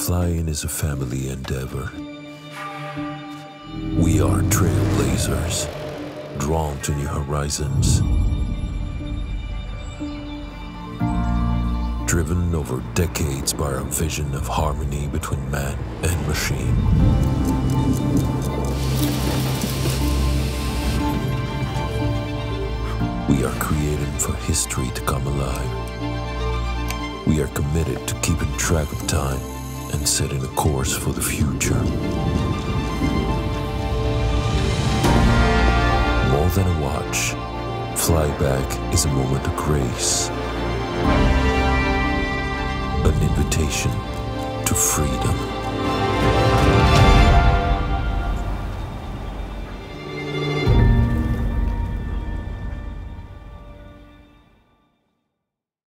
Flying is a family endeavor. We are trailblazers, drawn to new horizons. Driven over decades by our vision of harmony between man and machine. We are creating for history to come alive. We are committed to keeping track of time and setting a course for the future. More than a watch, Flyback is a moment of grace. An invitation to freedom.